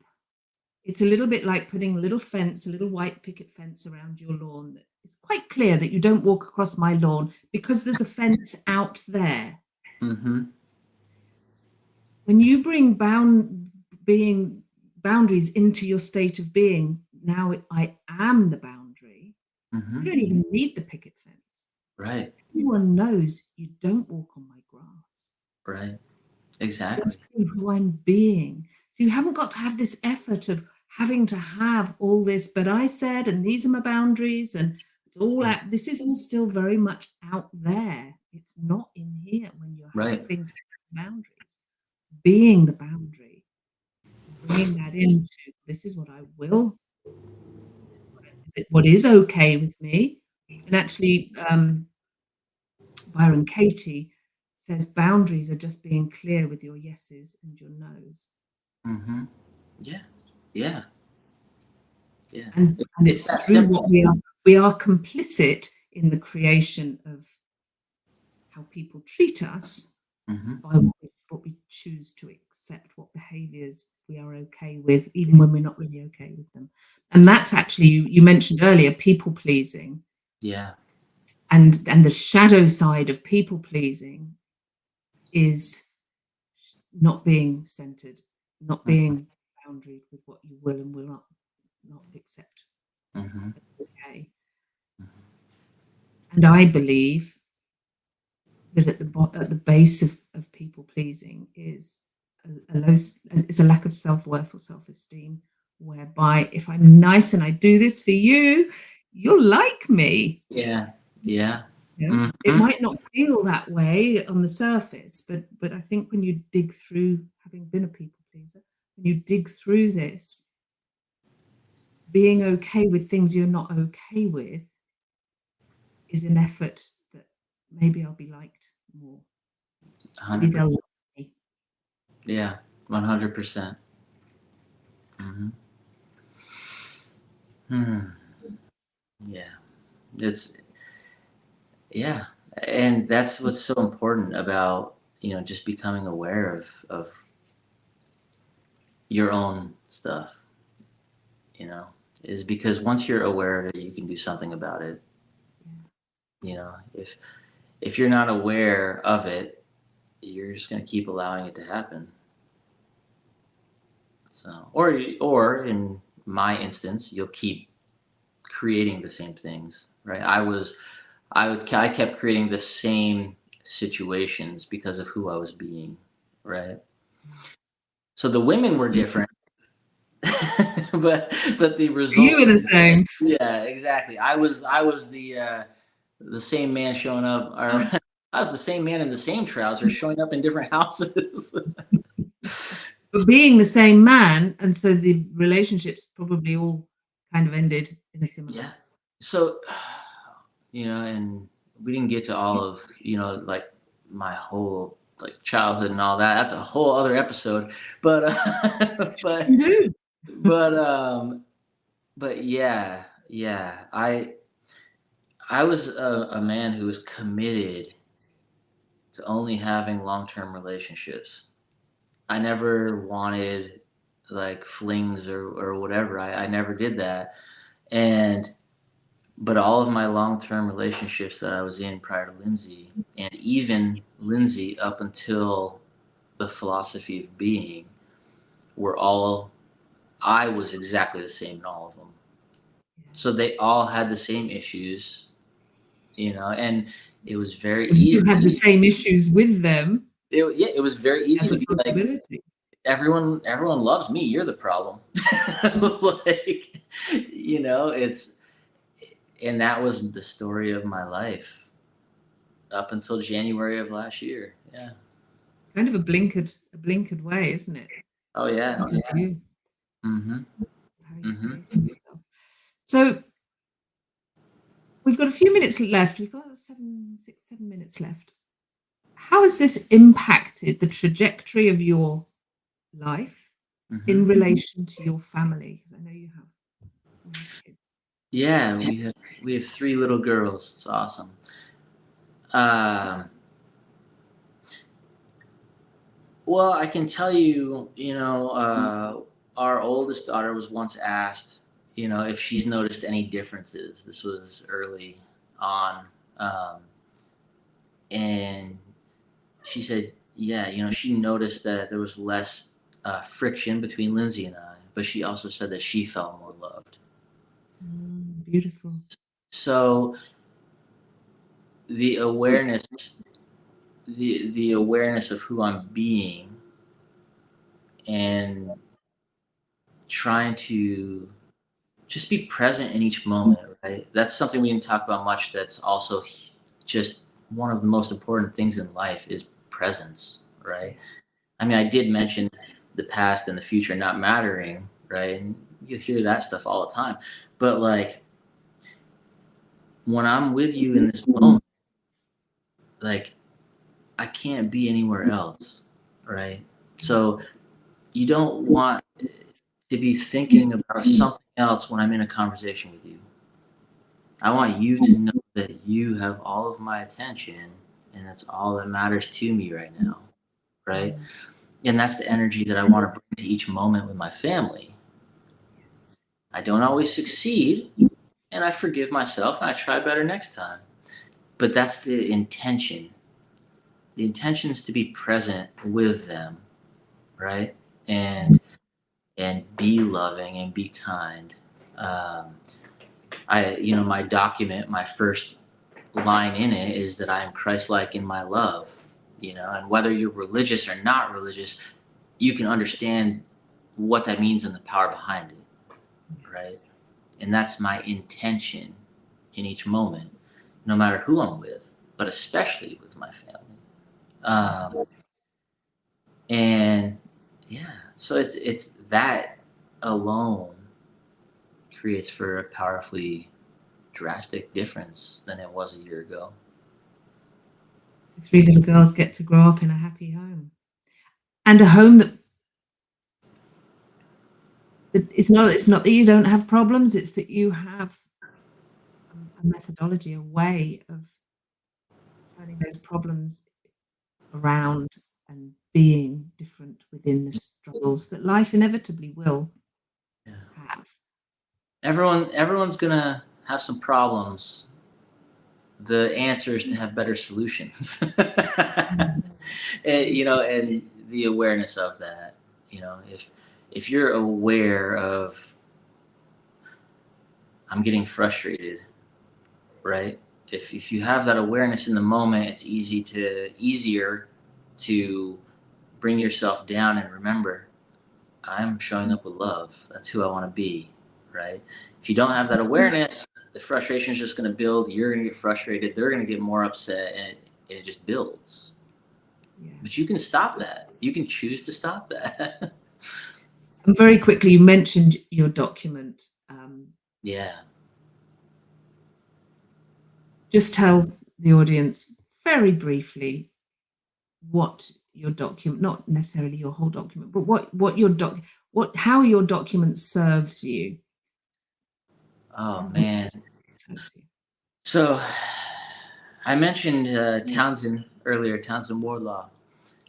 it's a little bit like putting a little fence, a little white picket fence around your lawn. That it's quite clear that you don't walk across my lawn because there's a fence out there. Mm-hmm. When you bring boundaries into your state of being, now I am the boundary. Mm-hmm. You don't even need the picket fence. Right. Everyone knows you don't walk on my grass. Right. Exactly. Just who I'm being. So you haven't got to have this effort of having to have all this, but I said, and these are my boundaries, and it's all out. This is all still very much out there. It's not in here when you're right. having to have boundaries. Being the boundary bringing that into this is what I will, what is okay with me. And actually, Byron Katie says boundaries are just being clear with your yeses and your nos. Mm-hmm. Yeah. Yeah. Yeah. And It's it's that through simple. what we are complicit in the creation of how people treat us Mm-hmm. by what we choose to accept, what behaviors we are okay with, even when we're not really okay with them. And that's actually, you mentioned earlier, people pleasing. Yeah. And the shadow side of people pleasing is not being centered, not being boundaried with what you will and will not accept Mm-hmm. as okay. And I believe that at the base of people pleasing is a lack of self-worth or self-esteem, whereby if I'm nice and I do this for you, you'll like me. Yeah. Yeah. You know? It Mm-hmm. might not feel that way on the surface, but I think when you dig through, having been a people pleaser, when you dig through this, being okay with things you're not okay with is an effort that maybe I'll be liked more. Maybe 100%. they'll love me. Yeah. 100%. Mm-hmm. Hmm. Yeah. It's yeah. And that's what's so important about, just becoming aware of your own stuff, you know, is because once you're aware of it, you can do something about it. If you're not aware of it, you're just going to keep allowing it to happen. So, or in my instance, you'll keep creating the same things, right? I kept creating the same situations because of who I was being, right? So the women were different, but the You results were were the the same. same. Yeah, exactly. I was the same man showing up, or I was the same man in the same trousers showing up in different houses. But being the same man, and so the relationships probably all kind of ended in a similar Yeah. way. So, and we didn't get to all of, like my whole like childhood and all that. That's a whole other episode. But You do. but but yeah, yeah. I was a man who was committed to only having long-term relationships. I never wanted like flings or whatever. I never did that. And but all of my long-term relationships that I was in prior to Lindsey, and even Lindsey up until the philosophy of being, were all I was exactly the same in all of them. So they all had the same issues, and it was very And you easy. had the same issues with them It was very easy as to a be like, possibility. everyone loves me. You're the problem. Like, it's and that was the story of my life up until January of last year. Yeah. It's kind of a blinkered way, isn't it? Oh yeah. Point of view, Mm-hmm. how you Mm-hmm. created yourself. So we've got a few minutes left. We've got 7 minutes left. How has this impacted the trajectory of your life Mm-hmm. in relation to your family? Because I know you have kids. Yeah, we have three little girls. It's awesome. Um, well, I can tell you, our oldest daughter was once asked, if she's noticed any differences. This was early on, and she said, yeah, she noticed that there was less friction between Lindsay and I, but she also said that she felt more loved. Beautiful. So the awareness, the awareness of who I'm being, and trying to just be present in each moment, right? That's something we didn't talk about much. That's also just one of the most important things in life is presence, right? I mean, I did mention the past and the future not mattering, right? And you hear that stuff all the time. But like when I'm with you in this moment, like I can't be anywhere else, right? So you don't want to be thinking about something else when I'm in a conversation with you. I want you to know that you have all of my attention and that's all that matters to me right now, right? And that's the energy that I want to bring to each moment with my family. I don't always succeed, and I forgive myself and I try better next time. But that's the intention. The intention is to be present with them, right? And be loving and be kind. Um, my document, my first line in it is that I am Christ-like in my love. And whether you're religious or not religious, you can understand what that means and the power behind it, right? And that's my intention in each moment, no matter who I'm with, but especially with my family. And yeah, so it's that alone creates for a powerfully drastic difference than it was a year ago. So 3 little girls get to grow up in a happy home, and a home that it's not that you don't have problems, it's that you have a methodology, a way of turning those problems around and being different within the struggles that life inevitably will have. Everyone's gonna have some problems. The answer is to have better solutions. And the awareness of that. If you're aware of I'm getting frustrated, right? If you have that awareness in the moment, it's easier to bring yourself down and remember I'm showing up with love. That's who I want to be, right? If you don't have that awareness, the frustration is just going to build. You're going to get frustrated. They're going to get more upset, and it just builds. Yeah. But you can stop that. You can choose to stop that. And very quickly, you mentioned your document. Yeah. Just tell the audience very briefly what your document, not necessarily your whole document, but how your document serves you. Oh man. So I mentioned Townsend earlier, Townsend Wardlaw.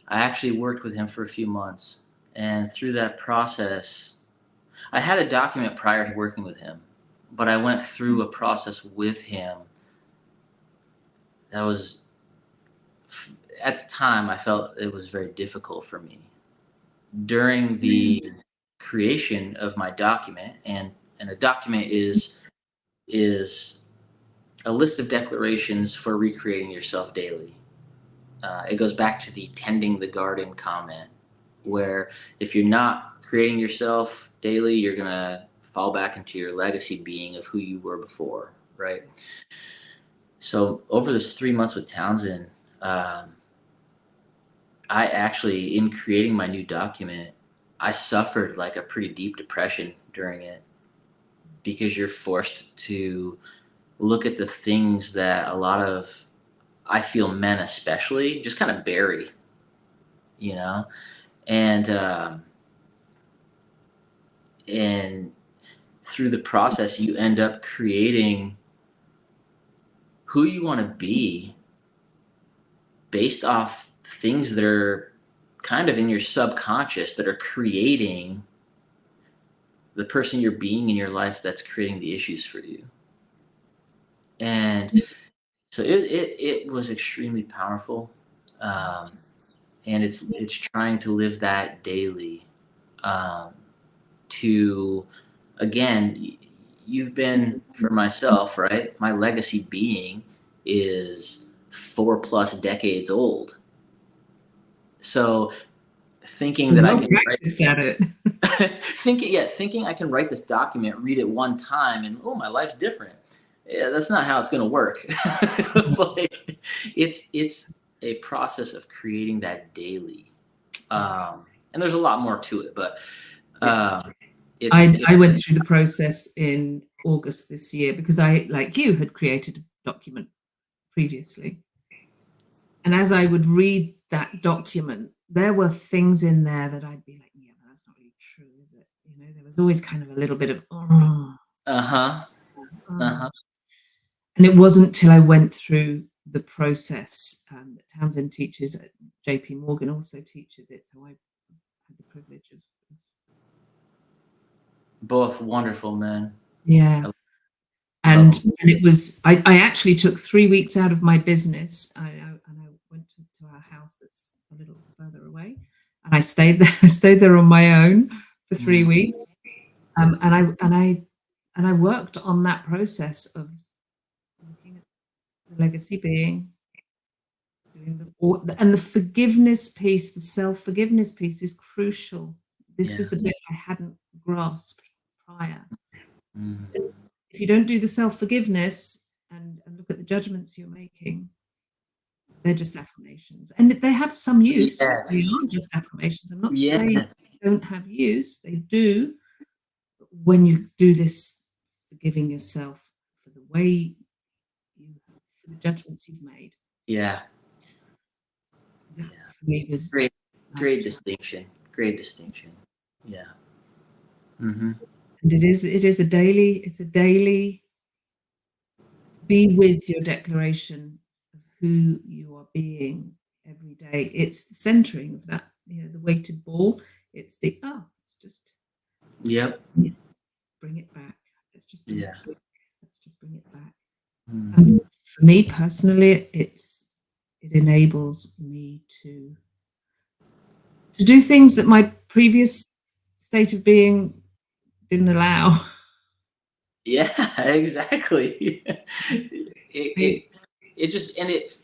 I actually worked with him for a few months, and through that process, I had a document prior to working with him, but I went through a process with him that was, at the time, I felt it was very difficult for me. During the creation of my document, and a document is a list of declarations for recreating yourself daily. It goes back to the tending the garden comment, where if you're not creating yourself daily, you're going to fall back into your legacy being of who you were before, right? So over this 3 months with Townsend, I actually, in creating my new document, I suffered like a pretty deep depression during it, because you're forced to look at the things that a lot of, I feel, men especially just kind of bury, and through the process you end up creating who you want to be based off things that are kind of in your subconscious that are creating the person you're being in your life, that's creating the issues for you. And so it was extremely powerful. And it's trying to live that daily, to, again, you've been, for myself, right? My legacy being is 4+ decades old. So thinking that I can practiced at it. thinking I can write this document, read it one time, and my life's different. Yeah, that's not how it's going to work. Like, it's a process of creating that daily. And there's a lot more to it, but Yes. it's I went through the process in August this year because I, like you, had created a document previously. And as I would read that document, there were things in there that I'd be like, yeah, but that's not really true, is it? You know, there was always kind of a little bit of, uh-huh. Uh-huh. And it wasn't till I went through the process that Townsend teaches at JP Morgan also teaches it. So I had the privilege of Both wonderful men. yeah. Love And them. it was, I actually took 3 weeks out of my business. And I went to our house that's a little further away, and I stayed there. I stayed there on my own for 3 Mm. weeks, and I worked on that process of looking at the legacy being, doing and the forgiveness piece, the self-forgiveness piece is crucial. This Yeah. was the bit I hadn't grasped prior. Mm. If you don't do the self-forgiveness and look at the judgments you're making, they're just affirmations. And they have some use. They Yes. aren't just affirmations. I'm not saying Yes. they don't have use. They do. But when you do this, forgiving yourself for the way you, for the judgments you've made, Yeah. that Yeah. for me was Great life-changing. distinction. Great distinction. Yeah. Mm-hmm. And it is a daily, it's a daily be with your declaration of who you are being every day. It's the centering of that, the weighted ball. It's the let's just Yep. bring it back. Let's just bring it Yeah. back. Let's just bring it back. Mm. And for me personally, it enables me to do things that my previous state of being didn't allow. Yeah, exactly. It just and it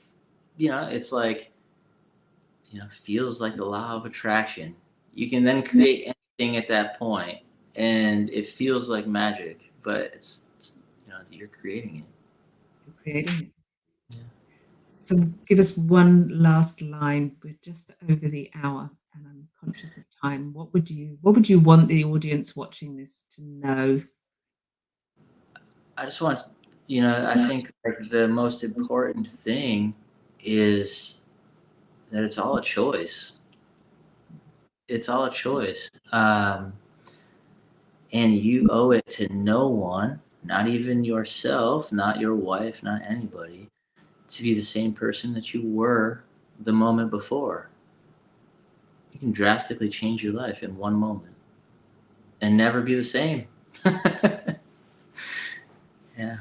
it's like, feels like the law of attraction. You can then You're create anything at that point, and it feels like magic, but you're creating it. creating it. Yeah. So give us one last line. We're just over the hour, and I'm conscious of time. What would you want the audience watching this to know? I just want, I think like the most important thing is that it's all a choice. It's all a choice. And you owe it to no one, not even yourself, not your wife, not anybody, to be the same person that you were the moment before. You can drastically change your life in one moment and never be the same. Yeah.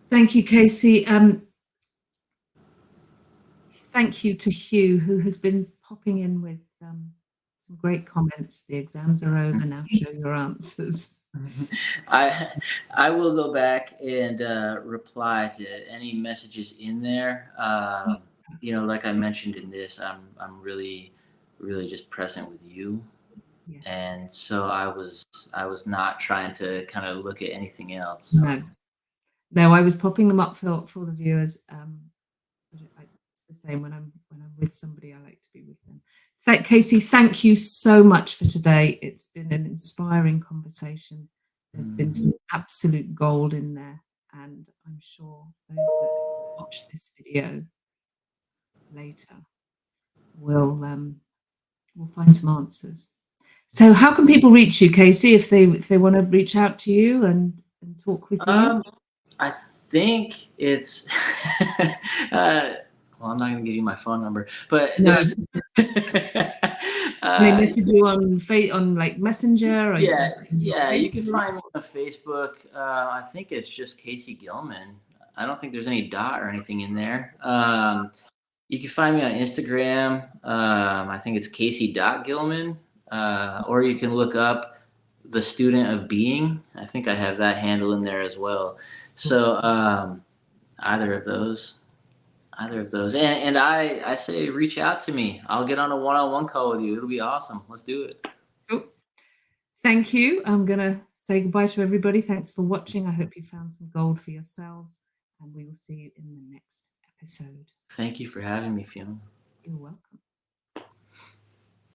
Thank you, Casey. Thank you to Hugh, who has been popping in with some great comments. The exams are over now. Show your answers. I I will go back and reply to any messages in there. Like I mentioned in this, I'm really, really just present with you, Yes. and so I was not trying to kind of look at anything else. No. No, I was popping them up for the viewers. But it's the same when I'm with somebody. I like to be with them. Casey, thank you so much for today. It's been an inspiring conversation. There's been some absolute gold in there, and I'm sure those that watch this video later will find some answers. So, how can people reach you, Casey, if they want to reach out to you and talk with you? Um, I think it's. Well, I'm not going to give you my phone number, but No, there's. they You message you on like Messenger, or you Yeah, can find you on yeah, you can Facebook. find me on Facebook. I think it's just Casey Gilman. I don't think there's any dot or anything in there. You can find me on Instagram. I think it's Casey.Gilman. Or you can look up the Student of Being. I think I have that handle in there as well. So either of those. Either of those. And I say reach out to me. I'll get on a one-on-one call with you. It'll be awesome. Let's do it. Cool. Thank you. I'm going to say goodbye to everybody. Thanks for watching. I hope you found some gold for yourselves, and we will see you in the next episode. Thank you for having me, Fiona. You're welcome.